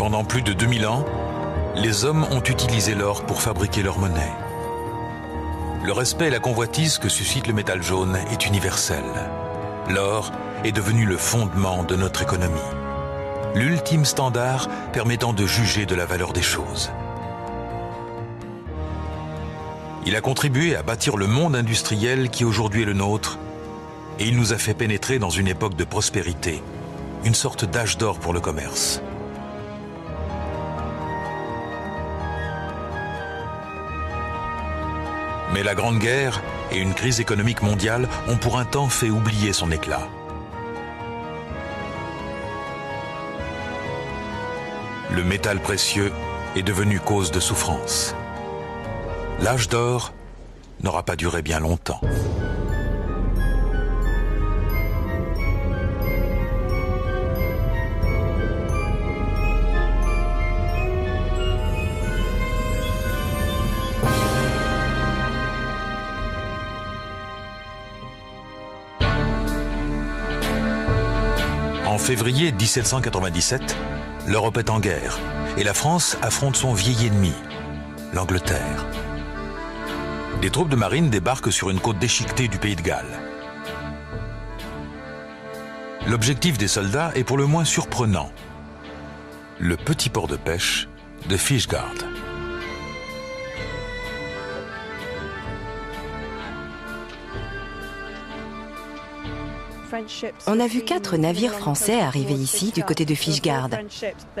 Pendant plus de 2000 ans, les hommes ont utilisé l'or pour fabriquer leur monnaie. Le respect et la convoitise que suscite le métal jaune est universel. L'or est devenu le fondement de notre économie. L'ultime standard permettant de juger de la valeur des choses. Il a contribué à bâtir le monde industriel qui aujourd'hui est le nôtre, et il nous a fait pénétrer dans une époque de prospérité, une sorte d'âge d'or pour le commerce. Mais la Grande Guerre et une crise économique mondiale ont pour un temps fait oublier son éclat. Le métal précieux est devenu cause de souffrance. L'âge d'or n'aura pas duré bien longtemps. En février 1797, l'Europe est en guerre et la France affronte son vieil ennemi, l'Angleterre. Des troupes de marine débarquent sur une côte déchiquetée du pays de Galles. L'objectif des soldats est pour le moins surprenant. Le petit port de pêche de Fishguard. On a vu 4 navires français arriver ici du côté de Fishguard.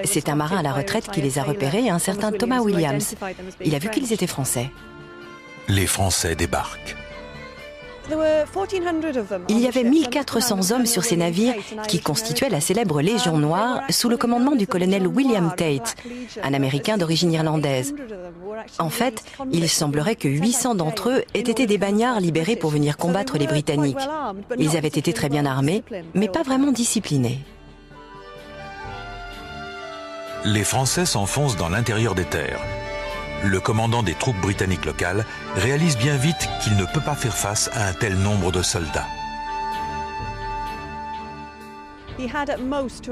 C'est un marin à la retraite qui les a repérés, un certain Thomas Williams. Il a vu qu'ils étaient français. Les Français débarquent. Il y avait 1400 hommes sur ces navires qui constituaient la célèbre Légion Noire sous le commandement du colonel William Tate, un Américain d'origine irlandaise. En fait, il semblerait que 800 d'entre eux aient été des bagnards libérés pour venir combattre les Britanniques. Ils avaient été très bien armés, mais pas vraiment disciplinés. Les Français s'enfoncent dans l'intérieur des terres. Le commandant des troupes britanniques locales réalise bien vite qu'il ne peut pas faire face à un tel nombre de soldats.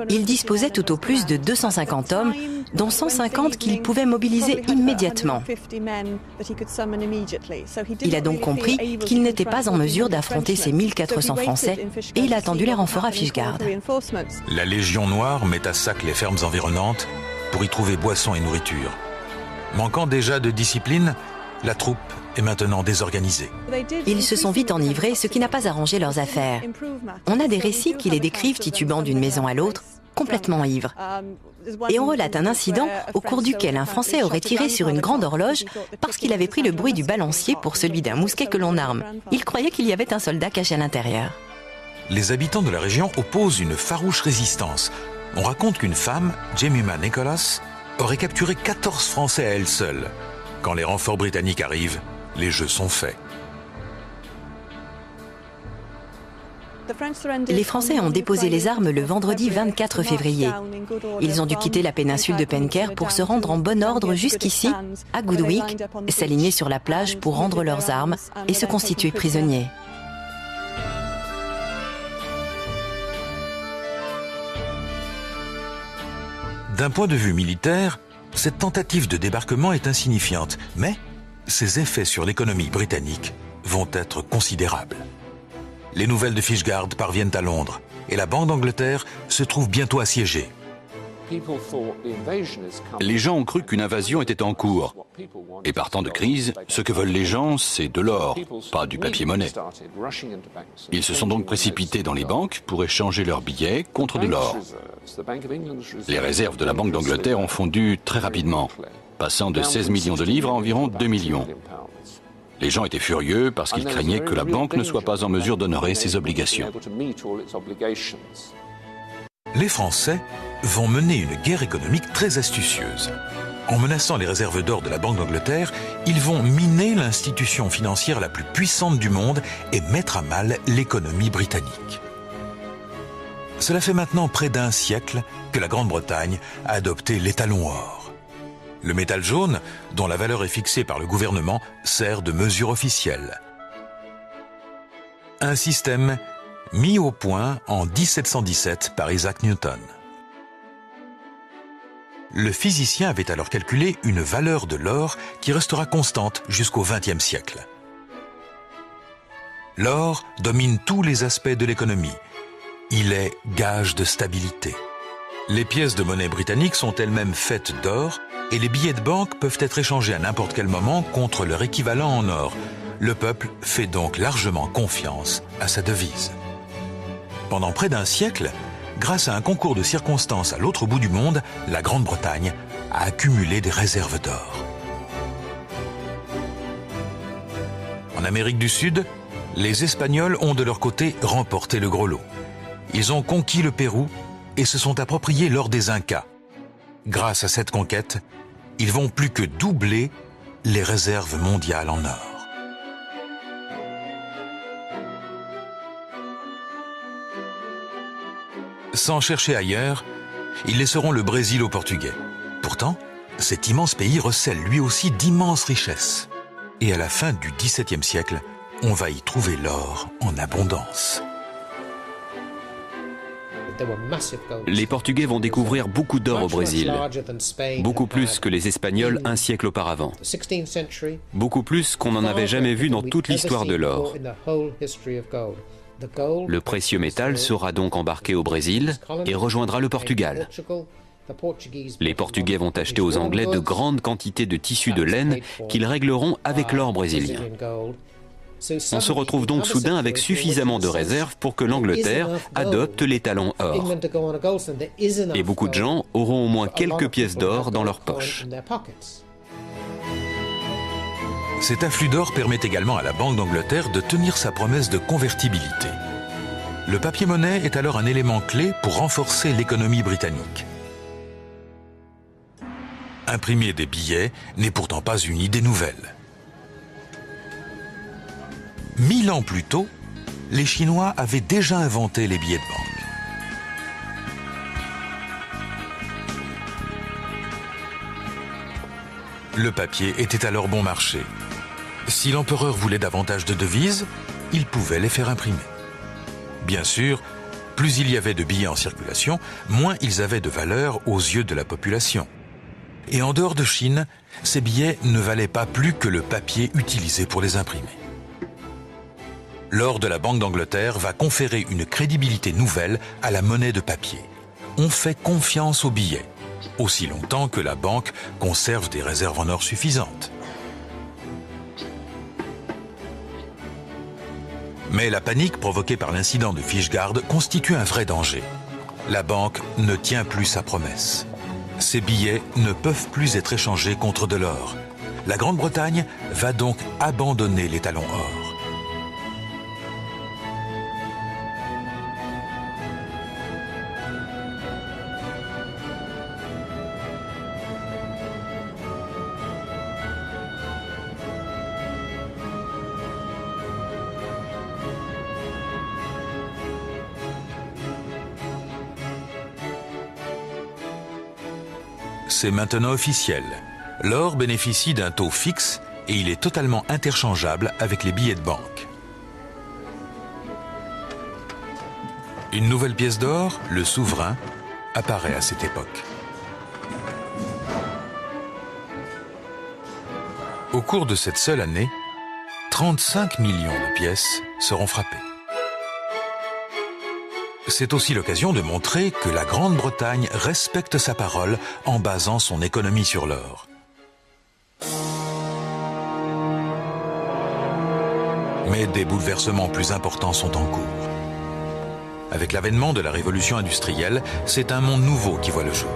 Il disposait tout au plus de 250 hommes, dont 150 qu'il pouvait mobiliser immédiatement. Il a donc compris qu'il n'était pas en mesure d'affronter ces 1400 Français et il a attendu les renforts à Fishguard. La Légion Noire met à sac les fermes environnantes pour y trouver boissons et nourriture. Manquant déjà de discipline, la troupe est maintenant désorganisée. Ils se sont vite enivrés, ce qui n'a pas arrangé leurs affaires. On a des récits qui les décrivent titubant d'une maison à l'autre, complètement ivres. Et on relate un incident au cours duquel un Français aurait tiré sur une grande horloge parce qu'il avait pris le bruit du balancier pour celui d'un mousquet que l'on arme. Il croyait qu'il y avait un soldat caché à l'intérieur. Les habitants de la région opposent une farouche résistance. On raconte qu'une femme, Jemima Nicholas, aurait capturé 14 Français à elle seule. Quand les renforts britanniques arrivent, les jeux sont faits. Les Français ont déposé les armes le vendredi 24 février. Ils ont dû quitter la péninsule de Penker pour se rendre en bon ordre jusqu'ici, à Goodwick, s'aligner sur la plage pour rendre leurs armes et se constituer prisonniers. D'un point de vue militaire, cette tentative de débarquement est insignifiante, mais ses effets sur l'économie britannique vont être considérables. Les nouvelles de Fishguard parviennent à Londres et la Banque d'Angleterre se trouve bientôt assiégée. Les gens ont cru qu'une invasion était en cours. Et par temps de crise, ce que veulent les gens, c'est de l'or, pas du papier-monnaie. Ils se sont donc précipités dans les banques pour échanger leurs billets contre de l'or. Les réserves de la Banque d'Angleterre ont fondu très rapidement, passant de 16 millions de livres à environ 2 millions. Les gens étaient furieux parce qu'ils craignaient que la banque ne soit pas en mesure d'honorer ses obligations. Les Français vont mener une guerre économique très astucieuse. En menaçant les réserves d'or de la Banque d'Angleterre, ils vont miner l'institution financière la plus puissante du monde et mettre à mal l'économie britannique. Cela fait maintenant près d'un siècle que la Grande-Bretagne a adopté l'étalon or. Le métal jaune, dont la valeur est fixée par le gouvernement, sert de mesure officielle. Un système mis au point en 1717 par Isaac Newton. Le physicien avait alors calculé une valeur de l'or qui restera constante jusqu'au XXe siècle. L'or domine tous les aspects de l'économie. Il est gage de stabilité. Les pièces de monnaie britannique sont elles-mêmes faites d'or et les billets de banque peuvent être échangés à n'importe quel moment contre leur équivalent en or. Le peuple fait donc largement confiance à sa devise. Pendant près d'un siècle, grâce à un concours de circonstances à l'autre bout du monde, la Grande-Bretagne a accumulé des réserves d'or. En Amérique du Sud, les Espagnols ont de leur côté remporté le gros lot. Ils ont conquis le Pérou et se sont appropriés l'or des Incas. Grâce à cette conquête, ils vont plus que doubler les réserves mondiales en or. Sans chercher ailleurs, ils laisseront le Brésil aux Portugais. Pourtant, cet immense pays recèle lui aussi d'immenses richesses. Et à la fin du XVIIe siècle, on va y trouver l'or en abondance. Les Portugais vont découvrir beaucoup d'or au Brésil, beaucoup plus que les Espagnols un siècle auparavant, beaucoup plus qu'on n'en avait jamais vu dans toute l'histoire de l'or. Le précieux métal sera donc embarqué au Brésil et rejoindra le Portugal. Les Portugais vont acheter aux Anglais de grandes quantités de tissus de laine qu'ils régleront avec l'or brésilien. On se retrouve donc soudain avec suffisamment de réserves pour que l'Angleterre adopte les talons or. Et beaucoup de gens auront au moins quelques pièces d'or dans leur poche. Cet afflux d'or permet également à la Banque d'Angleterre de tenir sa promesse de convertibilité. Le papier-monnaie est alors un élément clé pour renforcer l'économie britannique. Imprimer des billets n'est pourtant pas une idée nouvelle. 1000 ans plus tôt, les Chinois avaient déjà inventé les billets de banque. Le papier était alors bon marché. Si l'empereur voulait davantage de devises, il pouvait les faire imprimer. Bien sûr, plus il y avait de billets en circulation, moins ils avaient de valeur aux yeux de la population. Et en dehors de Chine, ces billets ne valaient pas plus que le papier utilisé pour les imprimer. L'or de la Banque d'Angleterre va conférer une crédibilité nouvelle à la monnaie de papier. On fait confiance aux billets, aussi longtemps que la banque conserve des réserves en or suffisantes. Mais la panique provoquée par l'incident de Fishguard constitue un vrai danger. La banque ne tient plus sa promesse. Ces billets ne peuvent plus être échangés contre de l'or. La Grande-Bretagne va donc abandonner les talons or. C'est maintenant officiel. L'or bénéficie d'un taux fixe et il est totalement interchangeable avec les billets de banque. Une nouvelle pièce d'or, le souverain, apparaît à cette époque. Au cours de cette seule année, 35 millions de pièces seront frappées. C'est aussi l'occasion de montrer que la Grande-Bretagne respecte sa parole en basant son économie sur l'or. Mais des bouleversements plus importants sont en cours. Avec l'avènement de la révolution industrielle, c'est un monde nouveau qui voit le jour.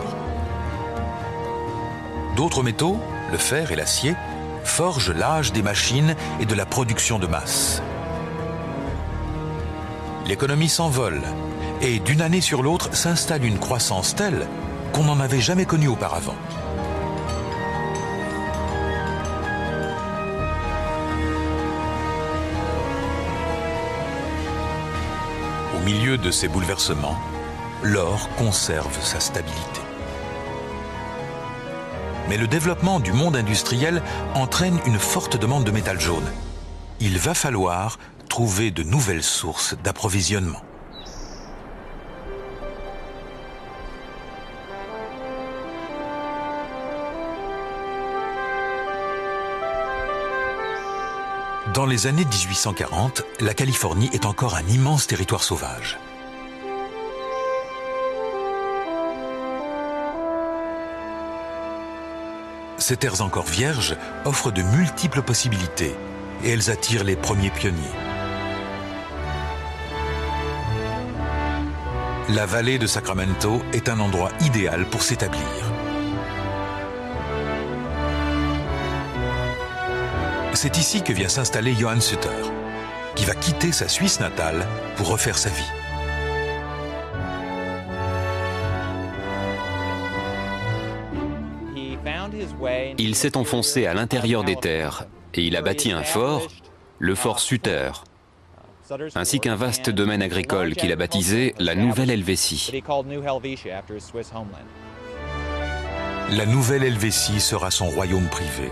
D'autres métaux, le fer et l'acier, forgent l'âge des machines et de la production de masse. L'économie s'envole. Et d'une année sur l'autre s'installe une croissance telle qu'on n'en avait jamais connue auparavant. Au milieu de ces bouleversements, l'or conserve sa stabilité. Mais le développement du monde industriel entraîne une forte demande de métal jaune. Il va falloir trouver de nouvelles sources d'approvisionnement. Dans les années 1840, la Californie est encore un immense territoire sauvage. Ces terres encore vierges offrent de multiples possibilités et elles attirent les premiers pionniers. La vallée de Sacramento est un endroit idéal pour s'établir. C'est ici que vient s'installer Johann Sutter, qui va quitter sa Suisse natale pour refaire sa vie. Il s'est enfoncé à l'intérieur des terres et il a bâti un fort, le fort Sutter, ainsi qu'un vaste domaine agricole qu'il a baptisé la Nouvelle-Helvétie. La Nouvelle-Helvétie sera son royaume privé.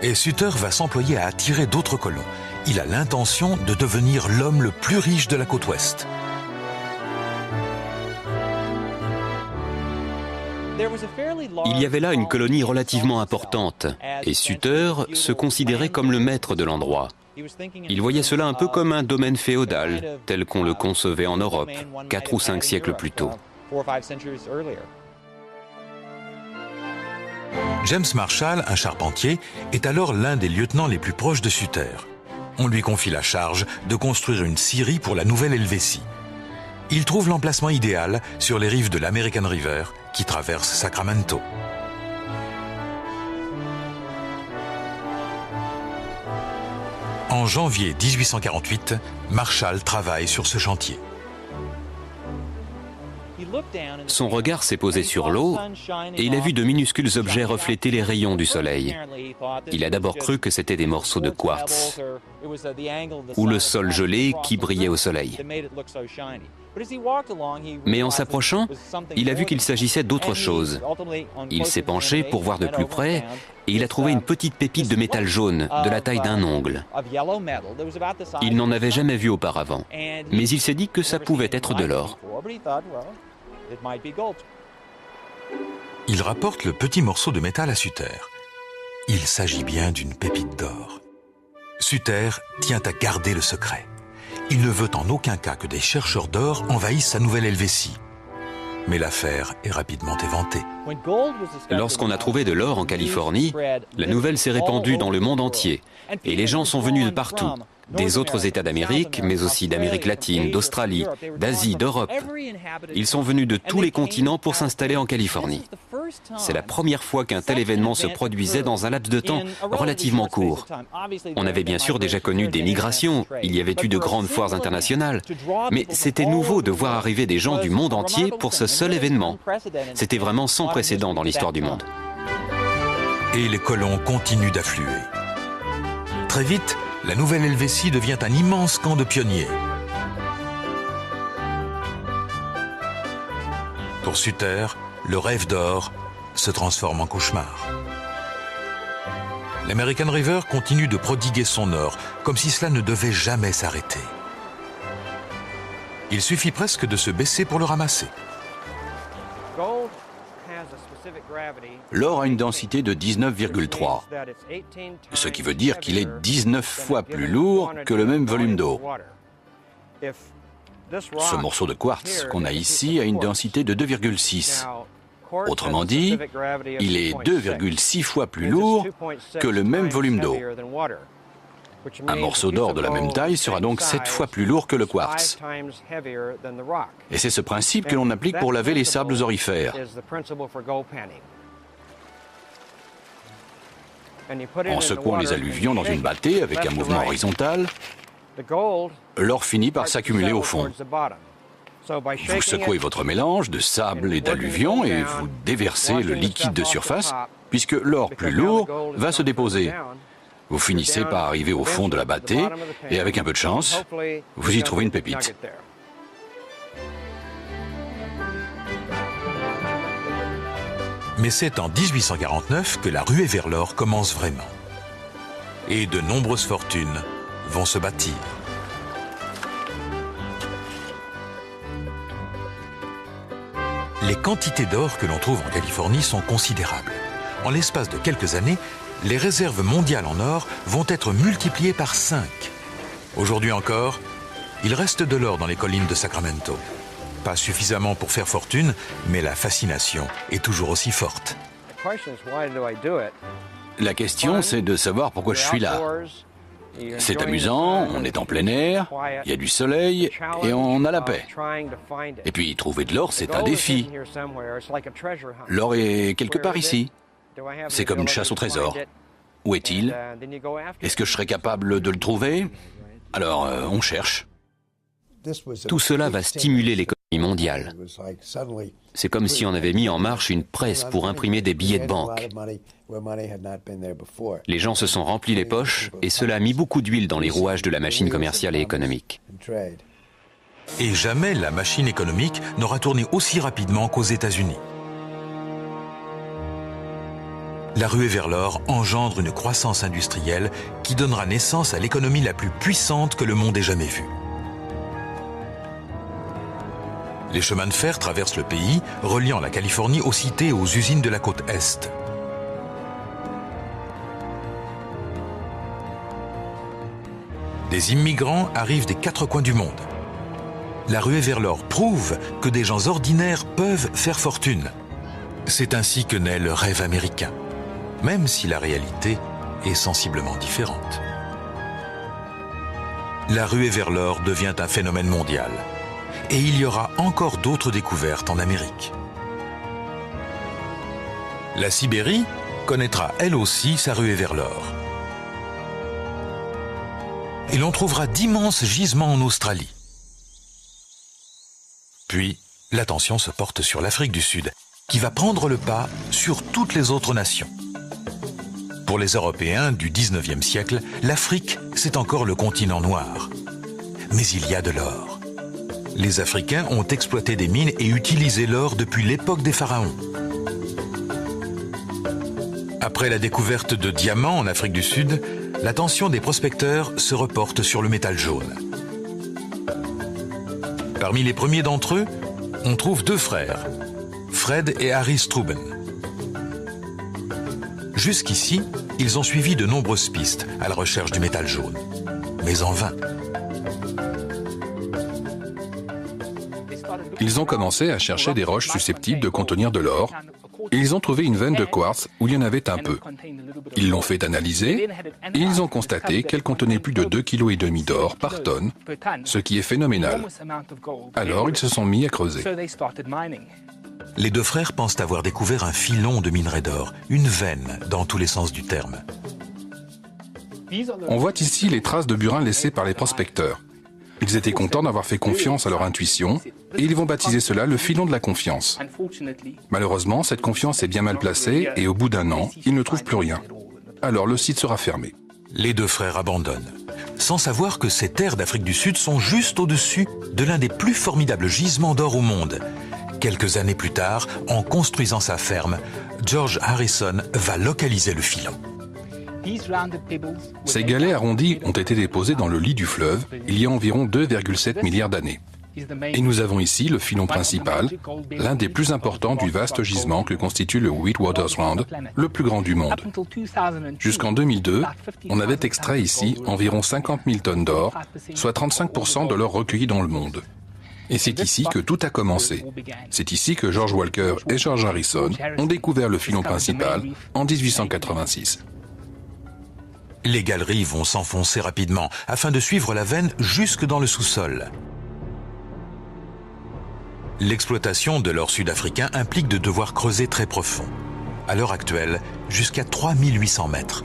Et Sutter va s'employer à attirer d'autres colons. Il a l'intention de devenir l'homme le plus riche de la côte ouest. Il y avait là une colonie relativement importante et Sutter se considérait comme le maître de l'endroit. Il voyait cela un peu comme un domaine féodal, tel qu'on le concevait en Europe, 4 ou 5 siècles plus tôt. James Marshall, un charpentier, est alors l'un des lieutenants les plus proches de Sutter. On lui confie la charge de construire une scierie pour la Nouvelle-Helvétie. Il trouve l'emplacement idéal sur les rives de l'American River qui traverse Sacramento. En janvier 1848, Marshall travaille sur ce chantier. Son regard s'est posé sur l'eau et il a vu de minuscules objets refléter les rayons du soleil. Il a d'abord cru que c'était des morceaux de quartz ou le sol gelé qui brillait au soleil. Mais en s'approchant, il a vu qu'il s'agissait d'autre chose. Il s'est penché pour voir de plus près et il a trouvé une petite pépite de métal jaune de la taille d'un ongle. Il n'en avait jamais vu auparavant, mais il s'est dit que ça pouvait être de l'or. Il rapporte le petit morceau de métal à Sutter. Il s'agit bien d'une pépite d'or. Sutter tient à garder le secret. Il ne veut en aucun cas que des chercheurs d'or envahissent sa Nouvelle-Helvétie. Mais l'affaire est rapidement éventée. Lorsqu'on a trouvé de l'or en Californie, la nouvelle s'est répandue dans le monde entier et les gens sont venus de partout, des autres États d'Amérique, mais aussi d'Amérique latine, d'Australie, d'Asie, d'Europe. Ils sont venus de tous les continents pour s'installer en Californie. C'est la première fois qu'un tel événement se produisait dans un laps de temps relativement court. On avait bien sûr déjà connu des migrations, il y avait eu de grandes foires internationales, mais c'était nouveau de voir arriver des gens du monde entier pour ce seul événement. C'était vraiment sans précédent dans l'histoire du monde. Et les colons continuent d'affluer. Très vite, la Nouvelle-Helvétie devient un immense camp de pionniers. Pour Sutter, le rêve d'or se transforme en cauchemar. L'American River continue de prodiguer son or, comme si cela ne devait jamais s'arrêter. Il suffit presque de se baisser pour le ramasser. L'or a une densité de 19,3, ce qui veut dire qu'il est 19 fois plus lourd que le même volume d'eau. Ce morceau de quartz qu'on a ici a une densité de 2,6. Autrement dit, il est 2,6 fois plus lourd que le même volume d'eau. Un morceau d'or de la même taille sera donc 7 fois plus lourd que le quartz. Et c'est ce principe que l'on applique pour laver les sables aurifères. En secouant les alluvions dans une battée avec un mouvement horizontal, l'or finit par s'accumuler au fond. Vous secouez votre mélange de sable et d'alluvions et vous déversez le liquide de surface, puisque l'or plus lourd va se déposer. Vous finissez par arriver au fond de la battée et avec un peu de chance, vous y trouvez une pépite. Mais c'est en 1849 que la ruée vers l'or commence vraiment. Et de nombreuses fortunes vont se bâtir. Les quantités d'or que l'on trouve en Californie sont considérables. En l'espace de quelques années, les réserves mondiales en or vont être multipliées par 5. Aujourd'hui encore, il reste de l'or dans les collines de Sacramento. Pas suffisamment pour faire fortune, mais la fascination est toujours aussi forte. La question, c'est de savoir pourquoi je suis là. C'est amusant, on est en plein air, il y a du soleil et on a la paix. Et puis trouver de l'or, c'est un défi. L'or est quelque part ici. C'est comme une chasse au trésor. Où est-il? Est-ce que je serais capable de le trouver? Alors, on cherche. Tout cela va stimuler l'économie mondiale. C'est comme si on avait mis en marche une presse pour imprimer des billets de banque. Les gens se sont remplis les poches et cela a mis beaucoup d'huile dans les rouages de la machine commerciale et économique. Et jamais la machine économique n'aura tourné aussi rapidement qu'aux États-Unis. La ruée vers l'or engendre une croissance industrielle qui donnera naissance à l'économie la plus puissante que le monde ait jamais vue. Les chemins de fer traversent le pays, reliant la Californie aux cités et aux usines de la côte Est. Des immigrants arrivent des 4 coins du monde. La ruée vers l'or prouve que des gens ordinaires peuvent faire fortune. C'est ainsi que naît le rêve américain, même si la réalité est sensiblement différente. La ruée vers l'or devient un phénomène mondial. Et il y aura encore d'autres découvertes en Amérique. La Sibérie connaîtra elle aussi sa ruée vers l'or. Et l'on trouvera d'immenses gisements en Australie. Puis, l'attention se porte sur l'Afrique du Sud, qui va prendre le pas sur toutes les autres nations. Pour les Européens du 19e siècle, l'Afrique, c'est encore le continent noir. Mais il y a de l'or. Les Africains ont exploité des mines et utilisé l'or depuis l'époque des pharaons. Après la découverte de diamants en Afrique du Sud, l'attention des prospecteurs se reporte sur le métal jaune. Parmi les premiers d'entre eux, on trouve 2 frères, Fred et Harry Struben. Jusqu'ici, ils ont suivi de nombreuses pistes à la recherche du métal jaune, mais en vain. Ils ont commencé à chercher des roches susceptibles de contenir de l'or et ils ont trouvé une veine de quartz où il y en avait un peu. Ils l'ont fait analyser et ils ont constaté qu'elle contenait plus de 2,5 kg d'or par tonne, ce qui est phénoménal. Alors ils se sont mis à creuser. Les 2 frères pensent avoir découvert un filon de minerai d'or, une veine dans tous les sens du terme. On voit ici les traces de burin laissées par les prospecteurs. Ils étaient contents d'avoir fait confiance à leur intuition et ils vont baptiser cela le filon de la confiance. Malheureusement, cette confiance est bien mal placée et au bout d'1 an, ils ne trouvent plus rien. Alors le site sera fermé. Les 2 frères abandonnent, sans savoir que ces terres d'Afrique du Sud sont juste au-dessus de l'un des plus formidables gisements d'or au monde. Quelques années plus tard, en construisant sa ferme, George Harrison va localiser le filon. Ces galets arrondis ont été déposés dans le lit du fleuve il y a environ 2,7 milliards d'années. Et nous avons ici le filon principal, l'un des plus importants du vaste gisement que constitue le Witwatersrand, le plus grand du monde. Jusqu'en 2002, on avait extrait ici environ 50 000 tonnes d'or, soit 35% de l'or recueilli dans le monde. Et c'est ici que tout a commencé. C'est ici que George Walker et George Harrison ont découvert le filon principal en 1886. Les galeries vont s'enfoncer rapidement afin de suivre la veine jusque dans le sous-sol. L'exploitation de l'or sud-africain implique de devoir creuser très profond. À l'heure actuelle, jusqu'à 3800 mètres.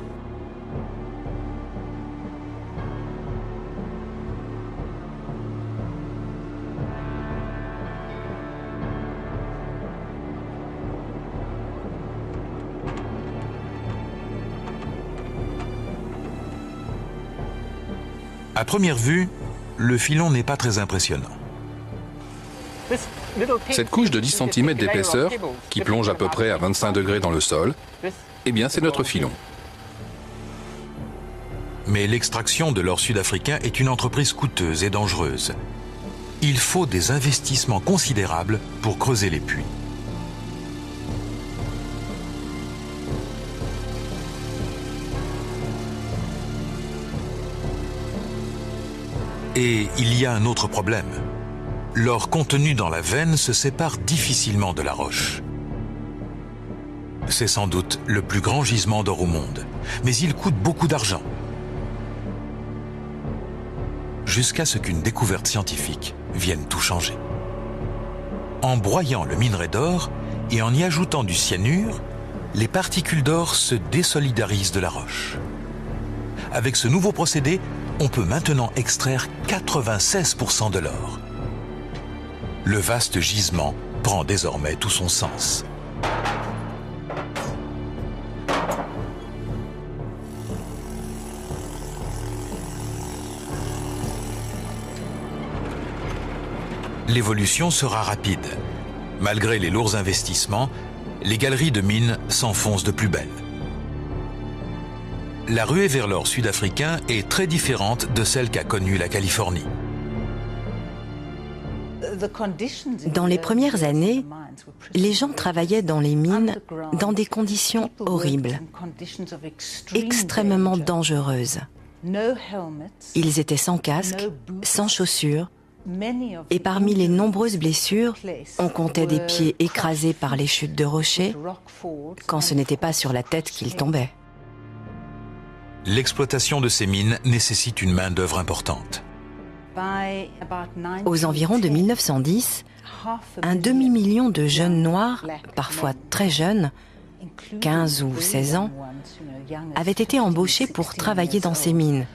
À première vue, le filon n'est pas très impressionnant. Cette couche de 10 cm d'épaisseur, qui plonge à peu près à 25 degrés dans le sol, eh bien c'est notre filon. Mais l'extraction de l'or sud-africain est une entreprise coûteuse et dangereuse. Il faut des investissements considérables pour creuser les puits. Et il y a un autre problème. L'or contenu dans la veine se sépare difficilement de la roche. C'est sans doute le plus grand gisement d'or au monde, mais il coûte beaucoup d'argent. Jusqu'à ce qu'une découverte scientifique vienne tout changer. En broyant le minerai d'or et en y ajoutant du cyanure, les particules d'or se désolidarisent de la roche. Avec ce nouveau procédé, on peut maintenant extraire 96% de l'or. Le vaste gisement prend désormais tout son sens. L'évolution sera rapide. Malgré les lourds investissements, les galeries de mines s'enfoncent de plus belle. La ruée vers l'or sud-africain est très différente de celle qu'a connue la Californie. Dans les premières années, les gens travaillaient dans les mines dans des conditions horribles, extrêmement dangereuses. Ils étaient sans casque, sans chaussures, et parmi les nombreuses blessures, on comptait des pieds écrasés par les chutes de rochers, quand ce n'était pas sur la tête qu'ils tombaient. L'exploitation de ces mines nécessite une main-d'œuvre importante. Aux environs de 1910, un demi-million de jeunes noirs, parfois très jeunes, 15 ou 16 ans, avaient été embauchés pour travailler dans ces mines,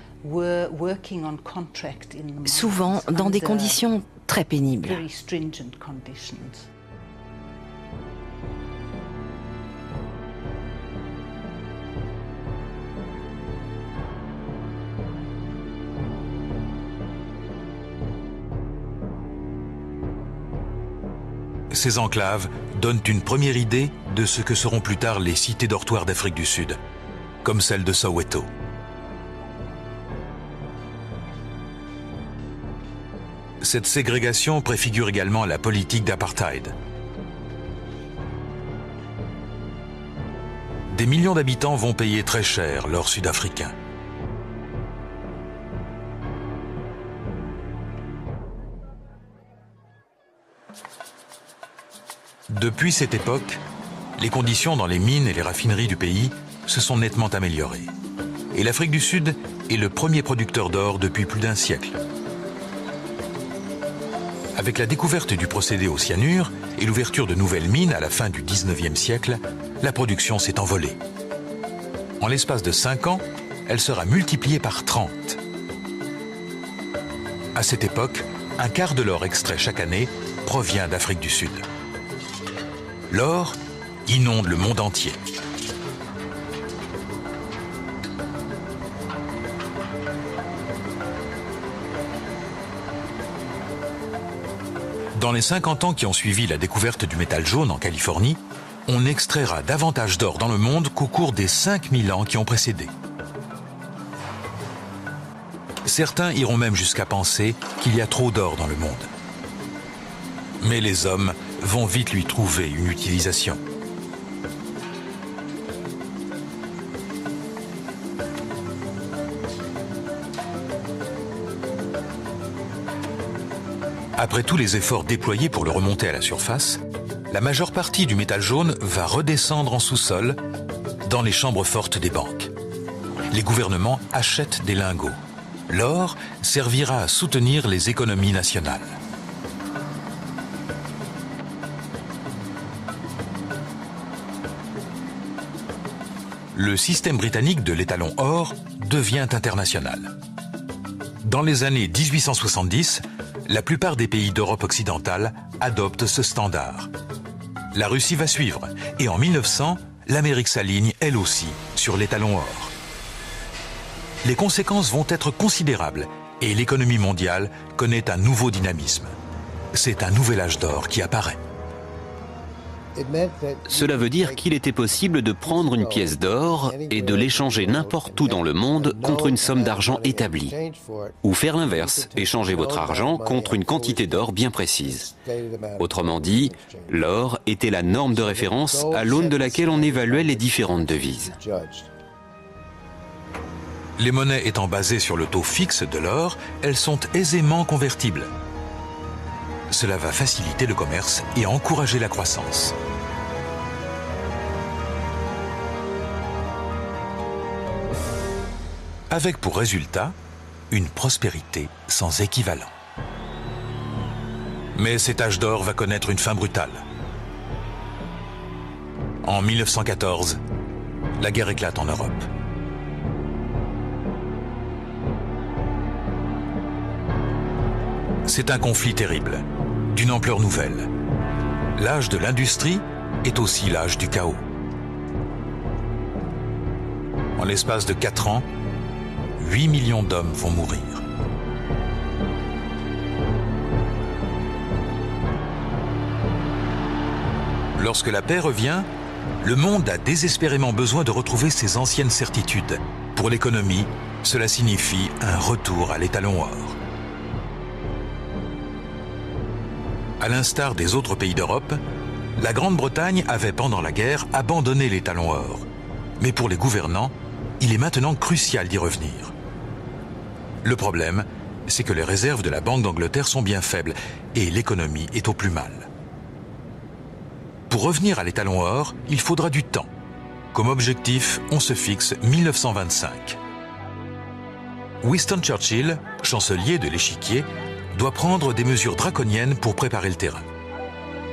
souvent dans des conditions très pénibles. Ces enclaves donnent une première idée de ce que seront plus tard les cités dortoirs d'Afrique du Sud, comme celle de Soweto. Cette ségrégation préfigure également la politique d'apartheid. Des millions d'habitants vont payer très cher l'or sud-africain. Depuis cette époque, les conditions dans les mines et les raffineries du pays se sont nettement améliorées. Et l'Afrique du Sud est le premier producteur d'or depuis plus d'un siècle. Avec la découverte du procédé au cyanure et l'ouverture de nouvelles mines à la fin du 19e siècle, la production s'est envolée. En l'espace de 5 ans, elle sera multipliée par 30. À cette époque, un quart de l'or extrait chaque année provient d'Afrique du Sud. L'or inonde le monde entier. Dans les 50 ans qui ont suivi la découverte du métal jaune en Californie, on extraira davantage d'or dans le monde qu'au cours des 5000 ans qui ont précédé. Certains iront même jusqu'à penser qu'il y a trop d'or dans le monde. Mais les hommes vont vite lui trouver une utilisation. Après tous les efforts déployés pour le remonter à la surface, la majeure partie du métal jaune va redescendre en sous-sol dans les chambres fortes des banques. Les gouvernements achètent des lingots. L'or servira à soutenir les économies nationales. Le système britannique de l'étalon or devient international. Dans les années 1870, la plupart des pays d'Europe occidentale adoptent ce standard. La Russie va suivre et en 1900, l'Amérique s'aligne elle aussi sur l'étalon or. Les conséquences vont être considérables et l'économie mondiale connaît un nouveau dynamisme. C'est un nouvel âge d'or qui apparaît. Cela veut dire qu'il était possible de prendre une pièce d'or et de l'échanger n'importe où dans le monde contre une somme d'argent établie. Ou faire l'inverse, échanger votre argent contre une quantité d'or bien précise. Autrement dit, l'or était la norme de référence à l'aune de laquelle on évaluait les différentes devises. Les monnaies étant basées sur le taux fixe de l'or, elles sont aisément convertibles. Cela va faciliter le commerce et encourager la croissance. Avec pour résultat une prospérité sans équivalent. Mais cet âge d'or va connaître une fin brutale. En 1914, la guerre éclate en Europe. C'est un conflit terrible, d'une ampleur nouvelle. L'âge de l'industrie est aussi l'âge du chaos. En l'espace de 4 ans, 8 millions d'hommes vont mourir. Lorsque la paix revient, le monde a désespérément besoin de retrouver ses anciennes certitudes. Pour l'économie, cela signifie un retour à l'étalon or. À l'instar des autres pays d'Europe, la Grande-Bretagne avait pendant la guerre abandonné l'étalon or. Mais pour les gouvernants, il est maintenant crucial d'y revenir. Le problème, c'est que les réserves de la Banque d'Angleterre sont bien faibles et l'économie est au plus mal. Pour revenir à l'étalon or, il faudra du temps. Comme objectif, on se fixe 1925. Winston Churchill, chancelier de l'Échiquier, doit prendre des mesures draconiennes pour préparer le terrain.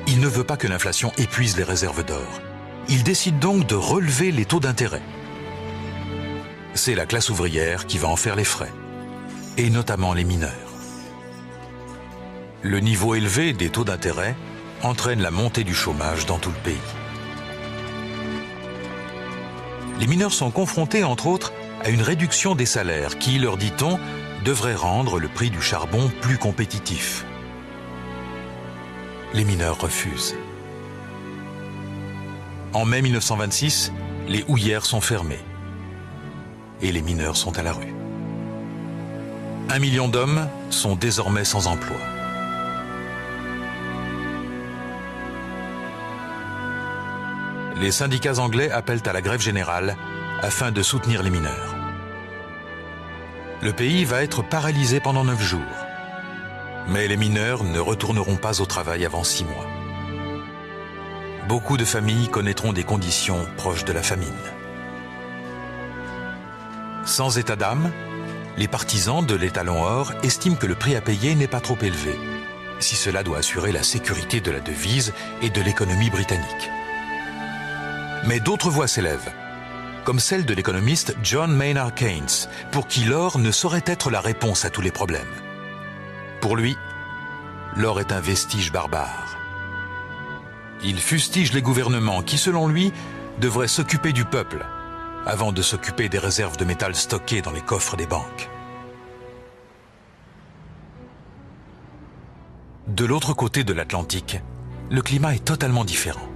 Il ne veut pas que l'inflation épuise les réserves d'or. Il décide donc de relever les taux d'intérêt. C'est la classe ouvrière qui va en faire les frais, et notamment les mineurs. Le niveau élevé des taux d'intérêt entraîne la montée du chômage dans tout le pays. Les mineurs sont confrontés, entre autres, à une réduction des salaires qui, leur dit-on, devrait rendre le prix du charbon plus compétitif. Les mineurs refusent. En mai 1926, les houillères sont fermées et les mineurs sont à la rue. 1 million d'hommes sont désormais sans emploi. Les syndicats anglais appellent à la grève générale afin de soutenir les mineurs. Le pays va être paralysé pendant 9 jours. Mais les mineurs ne retourneront pas au travail avant 6 mois. Beaucoup de familles connaîtront des conditions proches de la famine. Sans état d'âme, les partisans de l'étalon or estiment que le prix à payer n'est pas trop élevé, si cela doit assurer la sécurité de la devise et de l'économie britannique. Mais d'autres voix s'élèvent, comme celle de l'économiste John Maynard Keynes, pour qui l'or ne saurait être la réponse à tous les problèmes. Pour lui, l'or est un vestige barbare. Il fustige les gouvernements qui, selon lui, devraient s'occuper du peuple avant de s'occuper des réserves de métal stockées dans les coffres des banques. De l'autre côté de l'Atlantique, le climat est totalement différent.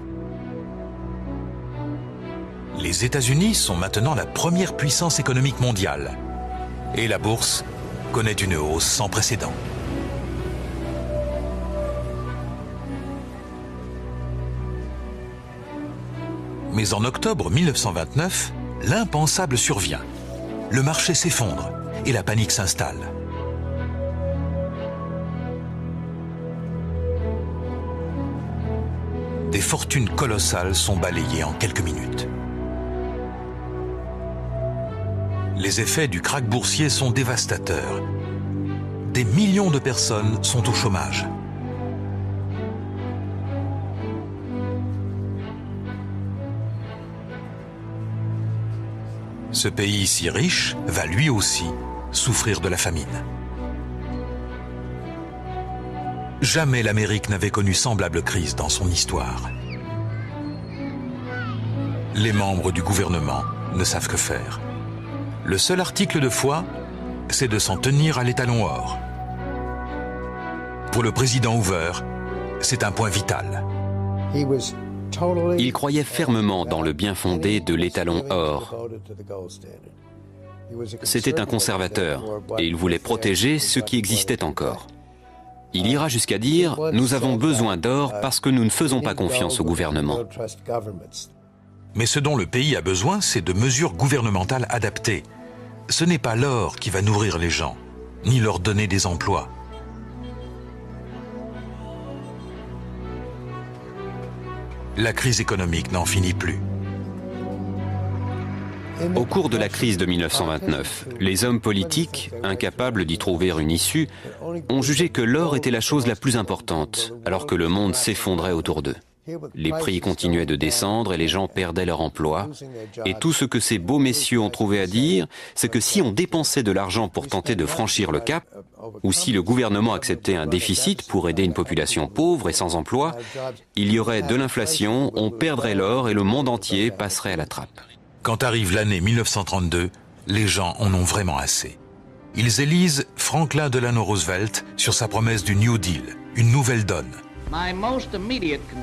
Les États-Unis sont maintenant la première puissance économique mondiale et la bourse connaît une hausse sans précédent. Mais en octobre 1929, l'impensable survient. Le marché s'effondre et la panique s'installe. Des fortunes colossales sont balayées en quelques minutes. Les effets du krach boursier sont dévastateurs. Des millions de personnes sont au chômage. Ce pays si riche va lui aussi souffrir de la famine. Jamais l'Amérique n'avait connu semblable crise dans son histoire. Les membres du gouvernement ne savent que faire. Le seul article de foi, c'est de s'en tenir à l'étalon or. Pour le président Hoover, c'est un point vital. Il croyait fermement dans le bien fondé de l'étalon or. C'était un conservateur et il voulait protéger ce qui existait encore. Il ira jusqu'à dire « Nous avons besoin d'or parce que nous ne faisons pas confiance au gouvernement ». Mais ce dont le pays a besoin, c'est de mesures gouvernementales adaptées. ce n'est pas l'or qui va nourrir les gens, ni leur donner des emplois. La crise économique n'en finit plus. Au cours de la crise de 1929, les hommes politiques, incapables d'y trouver une issue, ont jugé que l'or était la chose la plus importante, alors que le monde s'effondrait autour d'eux. Les prix continuaient de descendre et les gens perdaient leur emploi. Et tout ce que ces beaux messieurs ont trouvé à dire, c'est que si on dépensait de l'argent pour tenter de franchir le cap, ou si le gouvernement acceptait un déficit pour aider une population pauvre et sans emploi, il y aurait de l'inflation, on perdrait l'or et le monde entier passerait à la trappe. Quand arrive l'année 1932, les gens en ont vraiment assez. Ils élisent Franklin Delano Roosevelt sur sa promesse du New Deal, une nouvelle donne.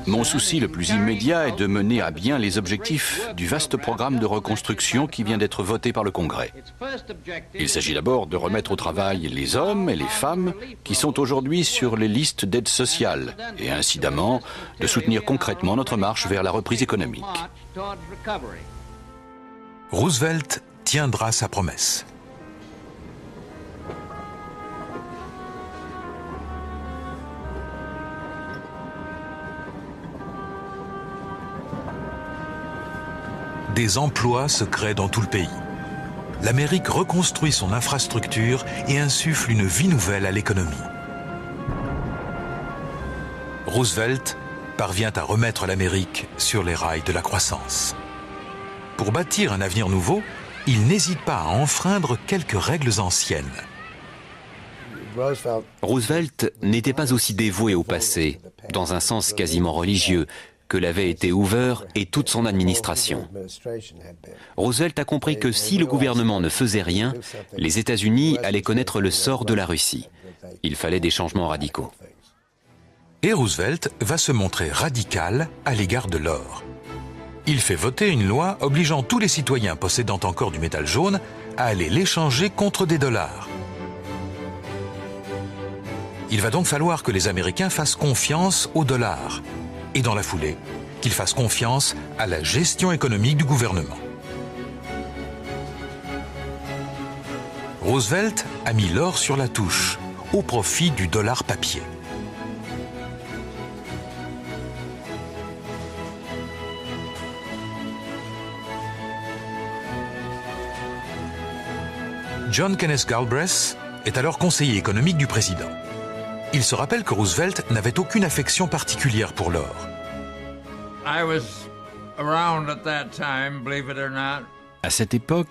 Mon souci le plus immédiat est de mener à bien les objectifs du vaste programme de reconstruction qui vient d'être voté par le Congrès. Il s'agit d'abord de remettre au travail les hommes et les femmes qui sont aujourd'hui sur les listes d'aide sociale et incidemment de soutenir concrètement notre marche vers la reprise économique. Roosevelt tiendra sa promesse. Des emplois se créent dans tout le pays. L'Amérique reconstruit son infrastructure et insuffle une vie nouvelle à l'économie. Roosevelt parvient à remettre l'Amérique sur les rails de la croissance. Pour bâtir un avenir nouveau, il n'hésite pas à enfreindre quelques règles anciennes. Roosevelt n'était pas aussi dévoué au passé, dans un sens quasiment religieux, que l'avait été Hoover et toute son administration. Roosevelt a compris que si le gouvernement ne faisait rien, les États-Unis allaient connaître le sort de la Russie. Il fallait des changements radicaux. Et Roosevelt va se montrer radical à l'égard de l'or. Il fait voter une loi obligeant tous les citoyens possédant encore du métal jaune à aller l'échanger contre des dollars. Il va donc falloir que les Américains fassent confiance au dollar. Et dans la foulée, qu'ils fassent confiance à la gestion économique du gouvernement. Roosevelt a mis l'or sur la touche, au profit du dollar papier. John Kenneth Galbraith est alors conseiller économique du président. Il se rappelle que Roosevelt n'avait aucune affection particulière pour l'or. À cette époque,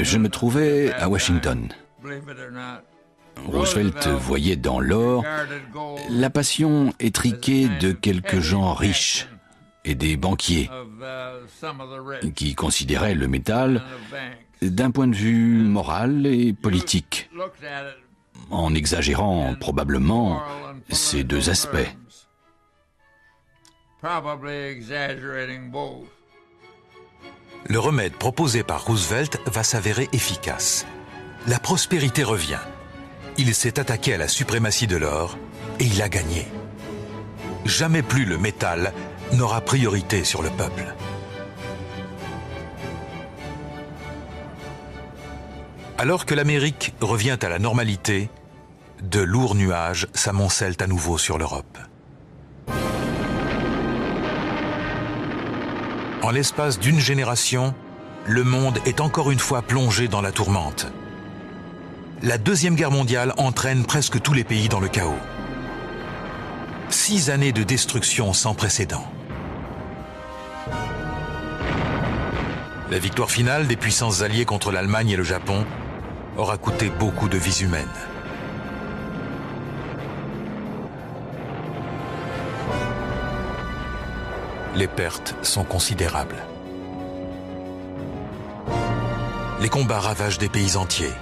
je me trouvais à Washington. Roosevelt voyait dans l'or la passion étriquée de quelques gens riches et des banquiers qui considéraient le métal d'un point de vue moral et politique, en exagérant probablement ces deux aspects. Le remède proposé par Roosevelt va s'avérer efficace. La prospérité revient. Il s'est attaqué à la suprématie de l'or et il a gagné. Jamais plus le métal n'aura priorité sur le peuple. Alors que l'Amérique revient à la normalité, de lourds nuages s'amoncellent à nouveau sur l'Europe. En l'espace d'une génération, le monde est encore une fois plongé dans la tourmente. La Deuxième Guerre mondiale entraîne presque tous les pays dans le chaos. 6 années de destruction sans précédent. La victoire finale des puissances alliées contre l'Allemagne et le Japon aura coûté beaucoup de vies humaines. Les pertes sont considérables. Les combats ravagent des pays entiers.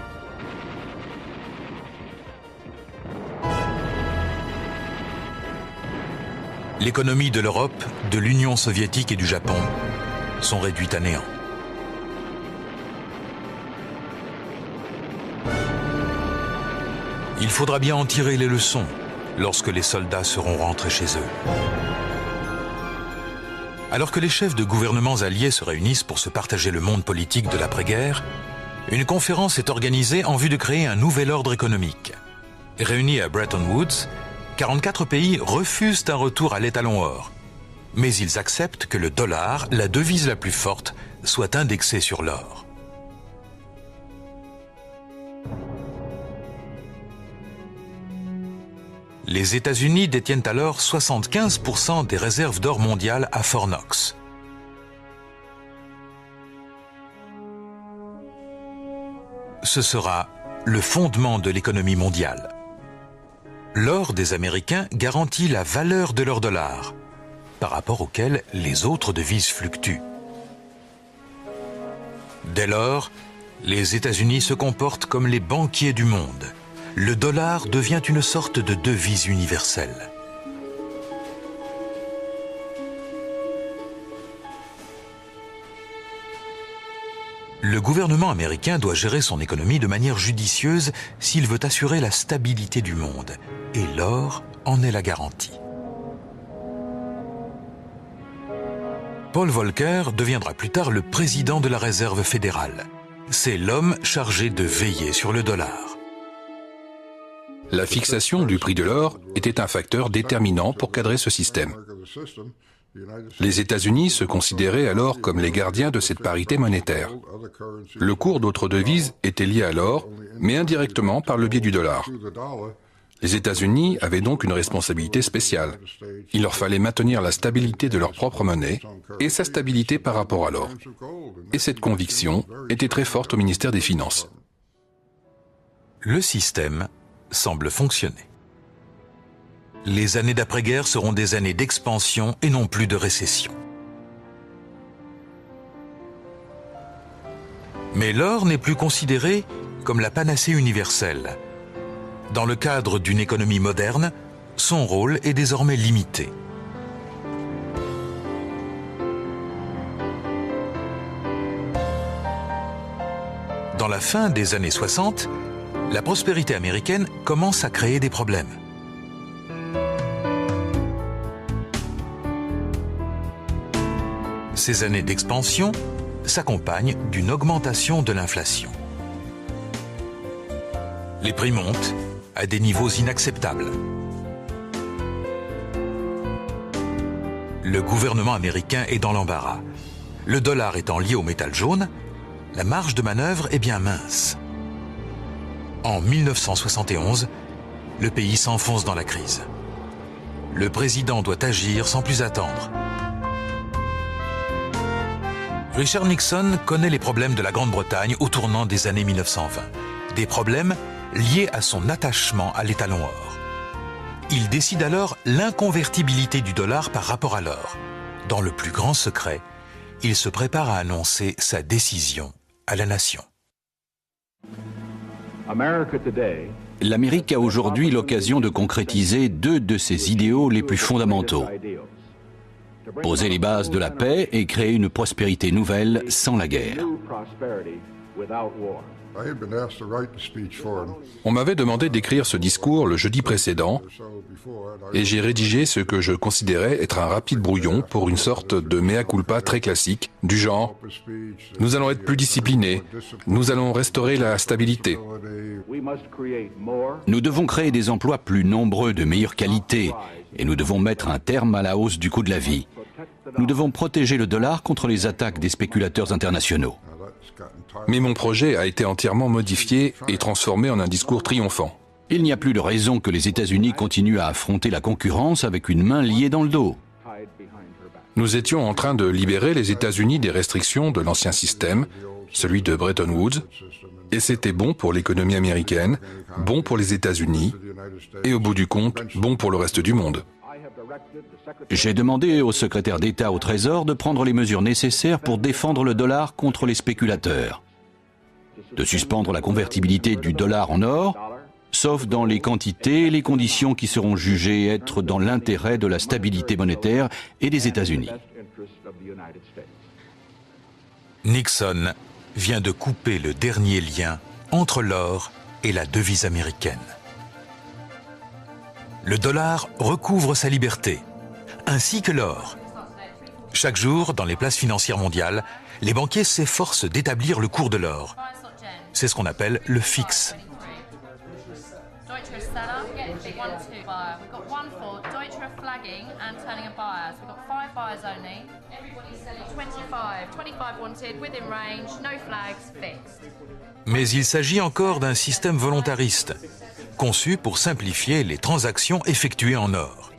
L'économie de l'Europe, de l'Union soviétique et du Japon sont réduites à néant. Il faudra bien en tirer les leçons lorsque les soldats seront rentrés chez eux. Alors que les chefs de gouvernements alliés se réunissent pour se partager le monde politique de l'après-guerre, une conférence est organisée en vue de créer un nouvel ordre économique. Réunis à Bretton Woods, 44 pays refusent un retour à l'étalon or. Mais ils acceptent que le dollar, la devise la plus forte, soit indexé sur l'or. Les États-Unis détiennent alors 75% des réserves d'or mondiales à Fort Knox. Ce sera le fondement de l'économie mondiale. L'or des Américains garantit la valeur de leur dollar, par rapport auquel les autres devises fluctuent. Dès lors, les États-Unis se comportent comme les banquiers du monde. Le dollar devient une sorte de devise universelle. Le gouvernement américain doit gérer son économie de manière judicieuse s'il veut assurer la stabilité du monde, et l'or en est la garantie. Paul Volcker deviendra plus tard le président de la Réserve fédérale. C'est l'homme chargé de veiller sur le dollar. La fixation du prix de l'or était un facteur déterminant pour cadrer ce système. Les États-Unis se considéraient alors comme les gardiens de cette parité monétaire. Le cours d'autres devises était lié à l'or, mais indirectement par le biais du dollar. Les États-Unis avaient donc une responsabilité spéciale. Il leur fallait maintenir la stabilité de leur propre monnaie et sa stabilité par rapport à l'or. Et cette conviction était très forte au ministère des Finances. Le système semble fonctionner. Les années d'après-guerre seront des années d'expansion et non plus de récession. Mais l'or n'est plus considéré comme la panacée universelle. Dans le cadre d'une économie moderne, son rôle est désormais limité. Dans la fin des années 60, la prospérité américaine commence à créer des problèmes. Ces années d'expansion s'accompagnent d'une augmentation de l'inflation. Les prix montent à des niveaux inacceptables. Le gouvernement américain est dans l'embarras. Le dollar étant lié au métal jaune, la marge de manœuvre est bien mince. En 1971, le pays s'enfonce dans la crise. Le président doit agir sans plus attendre. Richard Nixon connaît les problèmes de la Grande-Bretagne au tournant des années 1920. Des problèmes liés à son attachement à l'étalon or. Il décide alors l'inconvertibilité du dollar par rapport à l'or. Dans le plus grand secret, il se prépare à annoncer sa décision à la nation. L'Amérique a aujourd'hui l'occasion de concrétiser deux de ses idéaux les plus fondamentaux. Poser les bases de la paix et créer une prospérité nouvelle sans la guerre. On m'avait demandé d'écrire ce discours le jeudi précédent et j'ai rédigé ce que je considérais être un rapide brouillon pour une sorte de mea culpa très classique, du genre « Nous allons être plus disciplinés, nous allons restaurer la stabilité ». Nous devons créer des emplois plus nombreux de meilleure qualité et nous devons mettre un terme à la hausse du coût de la vie. Nous devons protéger le dollar contre les attaques des spéculateurs internationaux. Mais mon projet a été entièrement modifié et transformé en un discours triomphant. Il n'y a plus de raison que les États-Unis continuent à affronter la concurrence avec une main liée dans le dos. Nous étions en train de libérer les États-Unis des restrictions de l'ancien système, celui de Bretton Woods, et c'était bon pour l'économie américaine, bon pour les États-Unis, et au bout du compte, bon pour le reste du monde. J'ai demandé au secrétaire d'État au Trésor de prendre les mesures nécessaires pour défendre le dollar contre les spéculateurs. De suspendre la convertibilité du dollar en or, sauf dans les quantités et les conditions qui seront jugées être dans l'intérêt de la stabilité monétaire et des États-Unis. Nixon vient de couper le dernier lien entre l'or et la devise américaine. Le dollar recouvre sa liberté, ainsi que l'or. Chaque jour, dans les places financières mondiales, les banquiers s'efforcent d'établir le cours de l'or. C'est ce qu'on appelle le fixe. Mais il s'agit encore d'un système volontariste, conçu pour simplifier les transactions effectuées en or.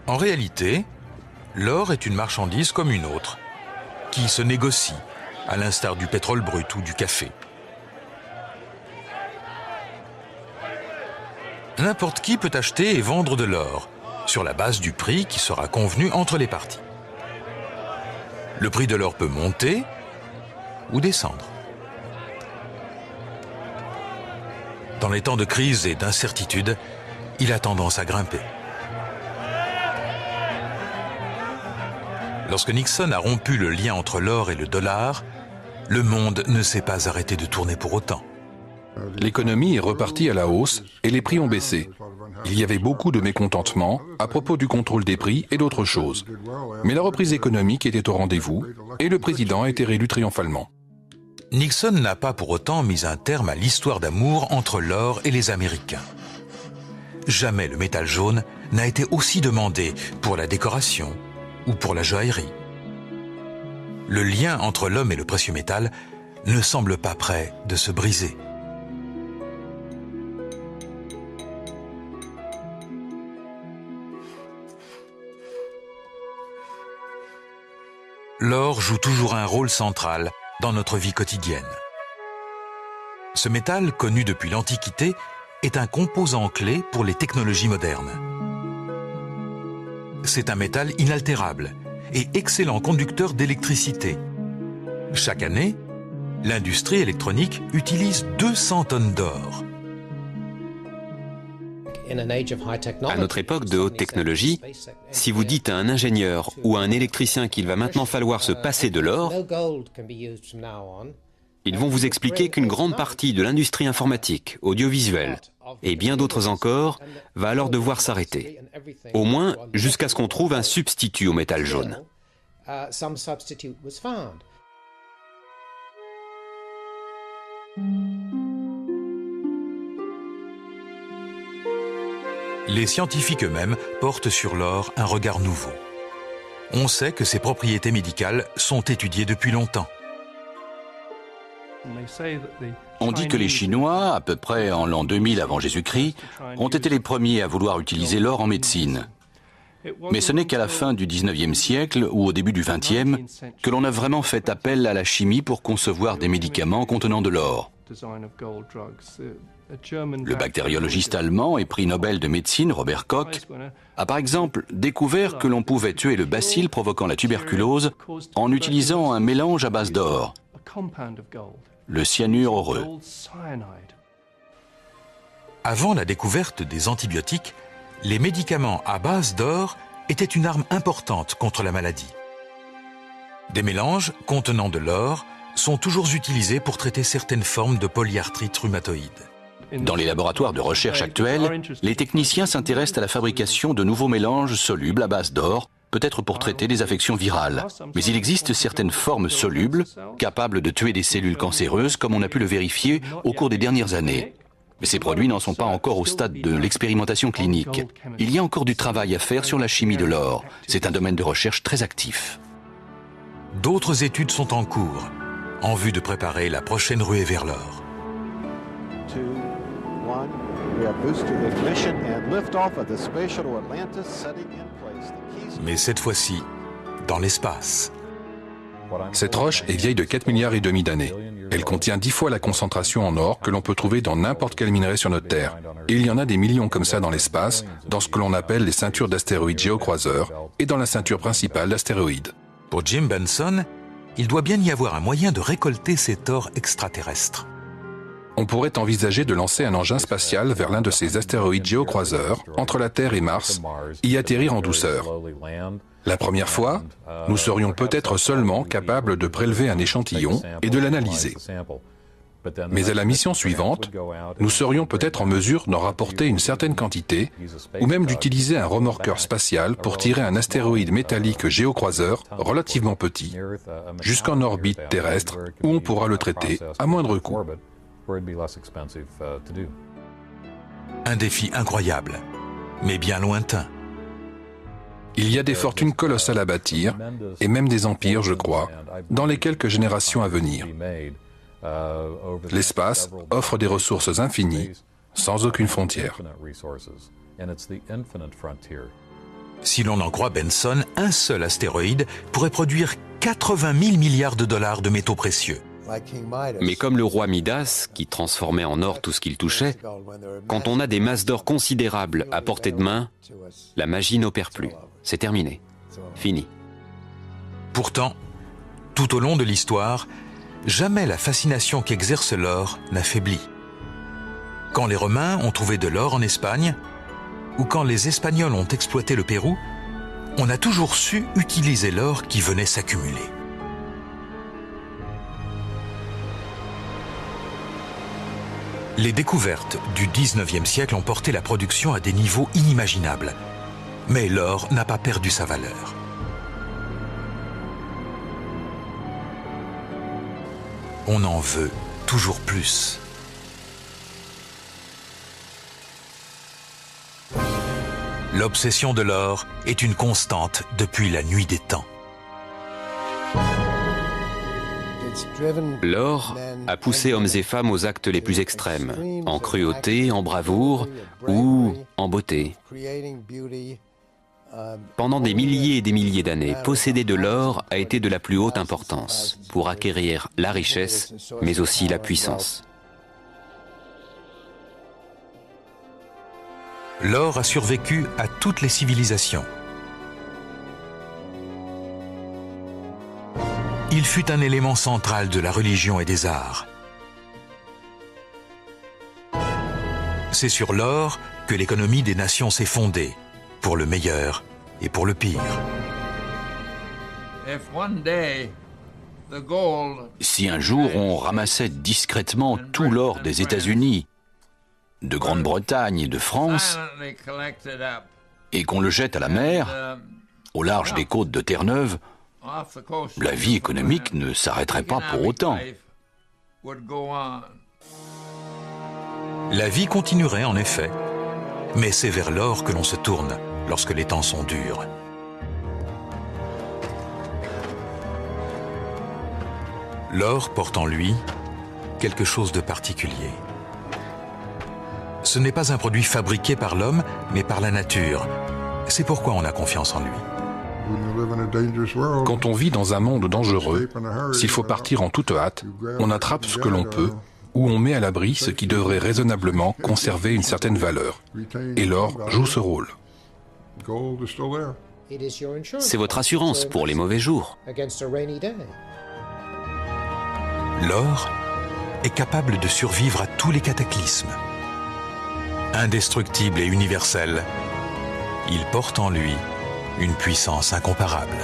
En réalité, l'or est une marchandise comme une autre, qui se négocie, à l'instar du pétrole brut ou du café. N'importe qui peut acheter et vendre de l'or, sur la base du prix qui sera convenu entre les parties. Le prix de l'or peut monter ou descendre. Dans les temps de crise et d'incertitude, il a tendance à grimper. Lorsque Nixon a rompu le lien entre l'or et le dollar, le monde ne s'est pas arrêté de tourner pour autant. L'économie est repartie à la hausse et les prix ont baissé. Il y avait beaucoup de mécontentement à propos du contrôle des prix et d'autres choses. Mais la reprise économique était au rendez-vous et le président a été réélu triomphalement. Nixon n'a pas pour autant mis un terme à l'histoire d'amour entre l'or et les Américains. Jamais le métal jaune n'a été aussi demandé pour la décoration ou pour la joaillerie. Le lien entre l'homme et le précieux métal ne semble pas près de se briser. L'or joue toujours un rôle central dans notre vie quotidienne. Ce métal, connu depuis l'Antiquité, est un composant clé pour les technologies modernes. C'est un métal inaltérable et excellent conducteur d'électricité. Chaque année, l'industrie électronique utilise 200 tonnes d'or. À notre époque de haute technologie, si vous dites à un ingénieur ou à un électricien qu'il va maintenant falloir se passer de l'or, ils vont vous expliquer qu'une grande partie de l'industrie informatique, audiovisuelle et bien d'autres encore va alors devoir s'arrêter. Au moins jusqu'à ce qu'on trouve un substitut au métal jaune. Les scientifiques eux-mêmes portent sur l'or un regard nouveau. On sait que ses propriétés médicales sont étudiées depuis longtemps. On dit que les Chinois, à peu près en l'an 2000 avant Jésus-Christ, ont été les premiers à vouloir utiliser l'or en médecine. Mais ce n'est qu'à la fin du 19e siècle ou au début du 20e que l'on a vraiment fait appel à la chimie pour concevoir des médicaments contenant de l'or. Le bactériologiste allemand et prix Nobel de médecine Robert Koch a par exemple découvert que l'on pouvait tuer le bacille provoquant la tuberculose en utilisant un mélange à base d'or, le cyanure heureux. Avant la découverte des antibiotiques, les médicaments à base d'or étaient une arme importante contre la maladie. Des mélanges contenant de l'or sont toujours utilisés pour traiter certaines formes de polyarthrite rhumatoïde. Dans les laboratoires de recherche actuels, les techniciens s'intéressent à la fabrication de nouveaux mélanges solubles à base d'or, peut-être pour traiter des affections virales. Mais il existe certaines formes solubles, capables de tuer des cellules cancéreuses, comme on a pu le vérifier au cours des dernières années. Mais ces produits n'en sont pas encore au stade de l'expérimentation clinique. Il y a encore du travail à faire sur la chimie de l'or. C'est un domaine de recherche très actif. D'autres études sont en cours, en vue de préparer la prochaine ruée vers l'or. Mais cette fois-ci, dans l'espace. Cette roche est vieille de 4,5 milliards d'années. Elle contient 10 fois la concentration en or que l'on peut trouver dans n'importe quel minerai sur notre Terre. Et il y en a des millions comme ça dans l'espace, dans ce que l'on appelle les ceintures d'astéroïdes géocroiseurs et dans la ceinture principale d'astéroïdes. Pour Jim Benson, il doit bien y avoir un moyen de récolter cet or extraterrestre. On pourrait envisager de lancer un engin spatial vers l'un de ces astéroïdes géocroiseurs, entre la Terre et Mars, et y atterrir en douceur. La première fois, nous serions peut-être seulement capables de prélever un échantillon et de l'analyser. Mais à la mission suivante, nous serions peut-être en mesure d'en rapporter une certaine quantité, ou même d'utiliser un remorqueur spatial pour tirer un astéroïde métallique géocroiseur relativement petit, jusqu'en orbite terrestre, où on pourra le traiter à moindre coût. Un défi incroyable, mais bien lointain. Il y a des fortunes colossales à bâtir, et même des empires, je crois, dans les quelques générations à venir. L'espace offre des ressources infinies, sans aucune frontière. Si l'on en croit Benson, un seul astéroïde pourrait produire 80 000 milliards de dollars de métaux précieux. Mais comme le roi Midas, qui transformait en or tout ce qu'il touchait, quand on a des masses d'or considérables à portée de main, la magie n'opère plus. C'est terminé. Fini. Pourtant, tout au long de l'histoire, jamais la fascination qu'exerce l'or n'a faibli. Quand les Romains ont trouvé de l'or en Espagne, ou quand les Espagnols ont exploité le Pérou, on a toujours su utiliser l'or qui venait s'accumuler. Les découvertes du 19e siècle ont porté la production à des niveaux inimaginables. Mais l'or n'a pas perdu sa valeur. On en veut toujours plus. L'obsession de l'or est une constante depuis la nuit des temps. L'or a poussé hommes et femmes aux actes les plus extrêmes, en cruauté, en bravoure ou en beauté. Pendant des milliers et des milliers d'années, posséder de l'or a été de la plus haute importance pour acquérir la richesse, mais aussi la puissance. L'or a survécu à toutes les civilisations. Il fut un élément central de la religion et des arts. C'est sur l'or que l'économie des nations s'est fondée, pour le meilleur et pour le pire. Si un jour on ramassait discrètement tout l'or des États-Unis, de Grande-Bretagne et de France, et qu'on le jette à la mer, au large des côtes de Terre-Neuve, la vie économique ne s'arrêterait pas pour autant. La vie continuerait en effet, mais c'est vers l'or que l'on se tourne lorsque les temps sont durs. L'or porte en lui quelque chose de particulier. Ce n'est pas un produit fabriqué par l'homme, mais par la nature. C'est pourquoi on a confiance en lui. Quand on vit dans un monde dangereux, s'il faut partir en toute hâte, on attrape ce que l'on peut, ou on met à l'abri ce qui devrait raisonnablement conserver une certaine valeur. Et l'or joue ce rôle. C'est votre assurance pour les mauvais jours. L'or est capable de survivre à tous les cataclysmes. Indestructible et universel, il porte en lui une puissance incomparable.